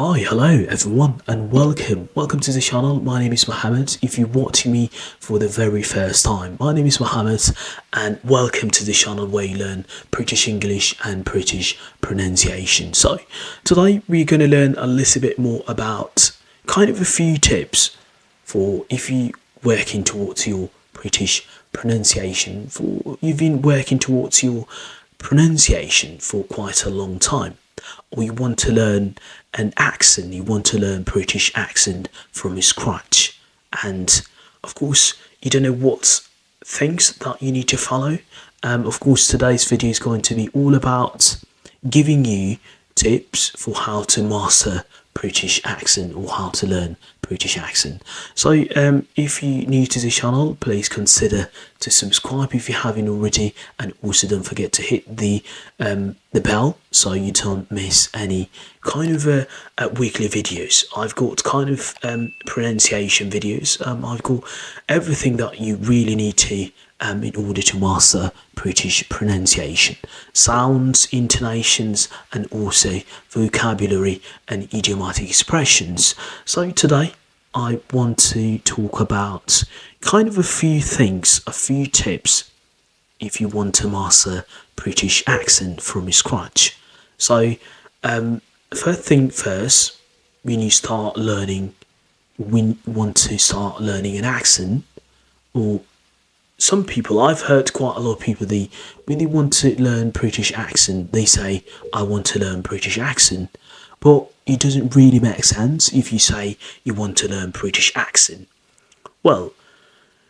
Hi, hello everyone and welcome to the channel. My name is Mohammed. If you're watching me for the very first time, my name is Mohammed and welcome to the channel where you learn British English and British pronunciation. So today we're going to learn a little bit more about kind of a few tips for if you working towards your British pronunciation, for you've been working towards your pronunciation for quite a long time, or you want to learn an accent, you want to learn British accent from scratch, and of course you don't know what things that you need to follow. Of course today's video is going to be all about giving you tips for how to master British accent or how to learn British accent. So if you're new to the channel, please consider to subscribe if you haven't already, and also don't forget to hit the bell so you don't miss any kind of weekly videos. I've got kind of pronunciation videos. I've got everything that you really need to in order to master British pronunciation, sounds, intonations, and also vocabulary and idiomatic expressions. So today I want to talk about kind of a few things, a few tips if you want to master British accent from scratch. So first thing first, when you start learning, we want to start learning an accent, or some people, I've heard quite a lot of people, when they want to learn British accent, they say, I want to learn British accent. But it doesn't really make sense if you say you want to learn British accent. Well,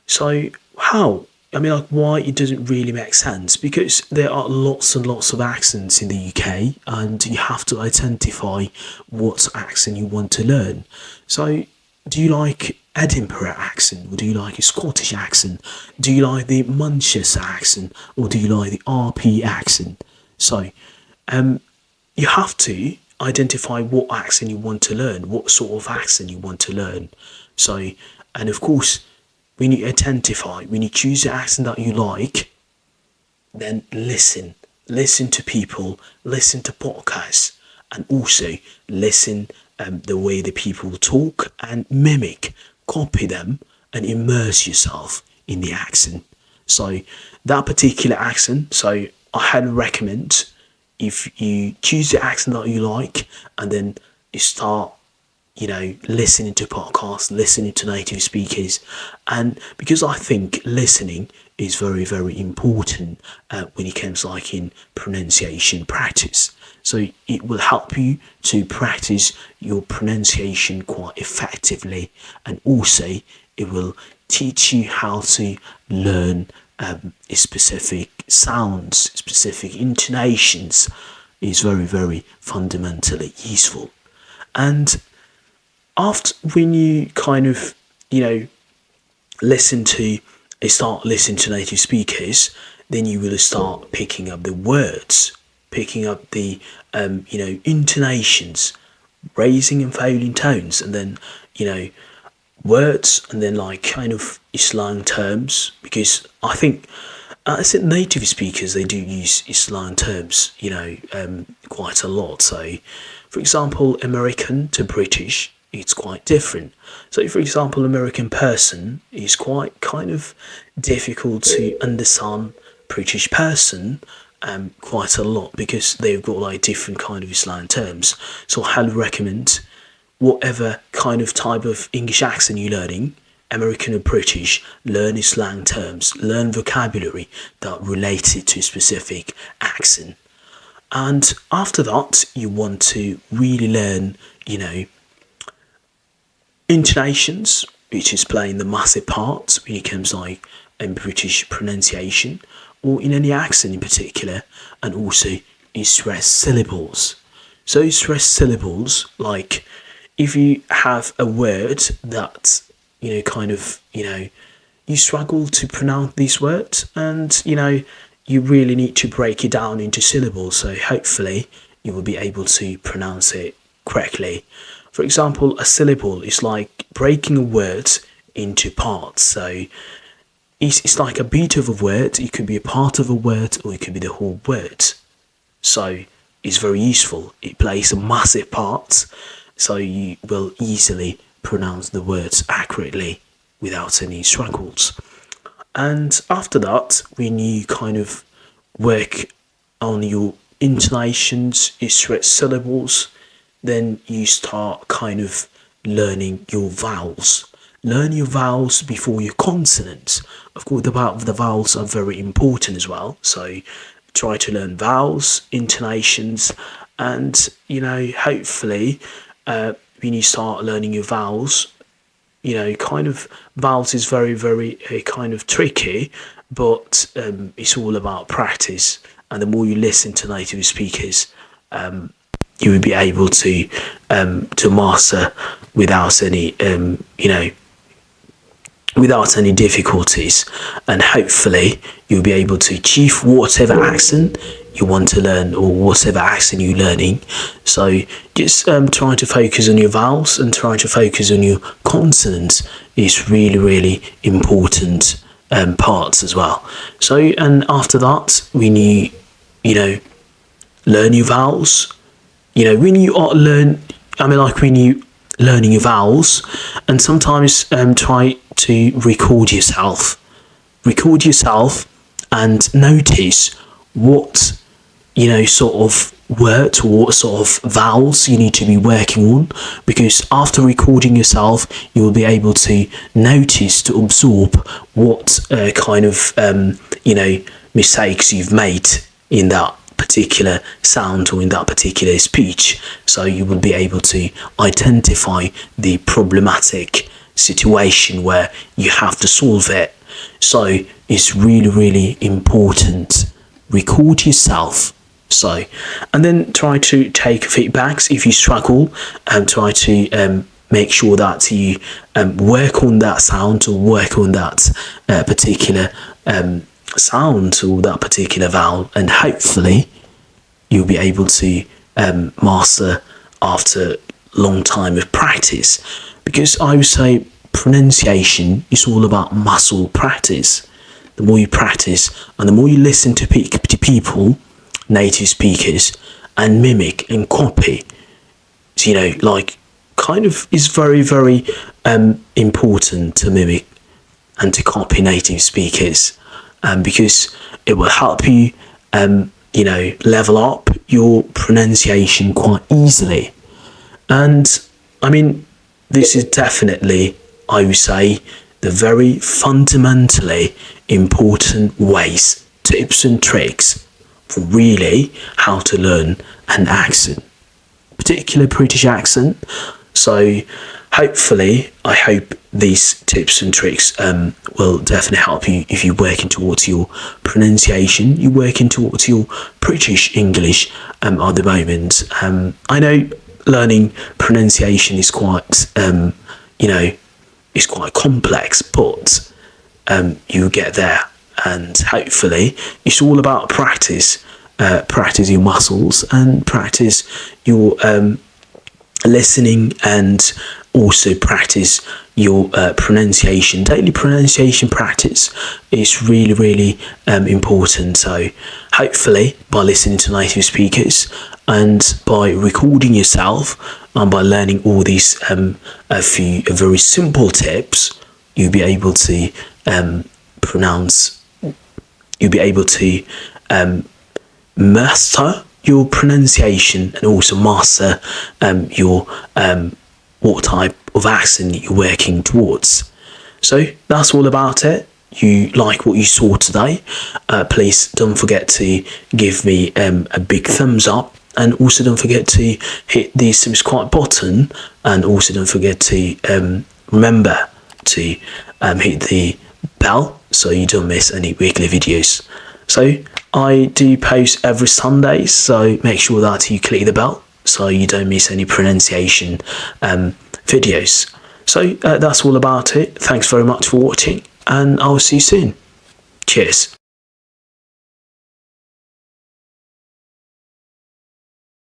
so how? I mean, like, why it doesn't really make sense? Because there are lots and lots of accents in the UK, and you have to identify what accent you want to learn. So, do you like Edinburgh accent, or do you like a Scottish accent? Do you like the Manchester accent, or do you like the RP accent? So, you have to identify what accent you want to learn, what sort of accent you want to learn. So, and of course, when you identify, when you choose the accent that you like, then listen to people, listen to podcasts, and also listen the way the people talk, and mimic, copy them, and immerse yourself in the accent. So that particular accent, so I highly recommend, if you choose the accent that you like and then you start listening to podcasts, listening to native speakers, and because I think listening is very, very important when it comes like in pronunciation practice. So it will help you to practice your pronunciation quite effectively, and also it will teach you how to learn specific sounds, specific intonations. Is very, very fundamentally useful. And after, when you kind of start listening to native speakers, then you will start picking up the words, picking up the intonations, raising and falling tones, and then words, and then like kind of slang terms, because I think native speakers, they do use slang terms quite a lot. So for example, American to British, it's quite different. So for example, American person is quite kind of difficult to understand British person quite a lot, because they've got like different kind of slang terms. So I highly recommend, whatever kind of type of English accent you're learning, American or British, learn slang terms, learn vocabulary that related to a specific accent. And after that, you want to really learn, intonations, which is playing the massive part when it comes like in British pronunciation, or in any accent in particular, and also in stress syllables. So stress syllables, like if you have a word that you struggle to pronounce these words, and you really need to break it down into syllables, so hopefully you will be able to pronounce it correctly. For example, a syllable is like breaking a word into parts. So it's like a bit of a word. It could be a part of a word, or it could be the whole word. So it's very useful. It plays a massive part. so you will easily pronounce the words accurately without any struggles. And after that, when you kind of work on your intonations, your stressed syllables, then you start kind of learning your vowels. Learn your vowels before your consonants. Of course, the vowels are very important as well. So try to learn vowels, intonations, and hopefully, when you start learning your vowels, kind of vowels is very, very kind of tricky, but it's all about practice. And the more you listen to native speakers, you will be able to master without any without any difficulties, and hopefully you'll be able to achieve whatever accent you want to learn or whatever accent you're learning. So just trying to focus on your vowels and trying to focus on your consonants is really, really important parts as well. So, and after that, when you learn your vowels, when you are when you learning your vowels, and sometimes try to record yourself and notice what sort of words or what sort of vowels you need to be working on, because after recording yourself you will be able to notice, to absorb what kind of mistakes you've made in that particular sound or in that particular speech. So you will be able to identify the problematic situation where you have to solve it. So it's really, really important. Record yourself. So, and then try to take feedbacks if you struggle, and try to make sure that you work on that sound or work on that particular sound or that particular vowel, and hopefully you'll be able to master after long time of practice. Because I would say pronunciation is all about muscle practice. The more you practice and the more you listen to people, native speakers, and mimic and copy, kind of is very, very important to mimic and to copy native speakers, because it will help you level up your pronunciation quite easily. And this is definitely, I would say, the very fundamentally important ways, tips and tricks for really how to learn an accent, particular British accent. So hopefully, I hope these tips and tricks will definitely help you if you're working towards your pronunciation, you're working towards your British English at the moment. I know learning pronunciation is quite, it's quite complex, but you get there, and hopefully it's all about practice. Practice your muscles and practice your listening, and also practice your pronunciation. Daily pronunciation practice is really, really important. So hopefully by listening to native speakers and by recording yourself and by learning all these a few very simple tips, you'll be able to you'll be able to master your pronunciation, and also master your what type of accent you're working towards. So that's all about it. You like what you saw today, please don't forget to give me a big thumbs up, and also don't forget to hit the subscribe button, and also don't forget to remember to hit the bell so you don't miss any weekly videos. So I do post every Sunday, so make sure that you click the bell so you don't miss any pronunciation videos. So that's all about it. Thanks very much for watching, and I'll see you soon. Cheers.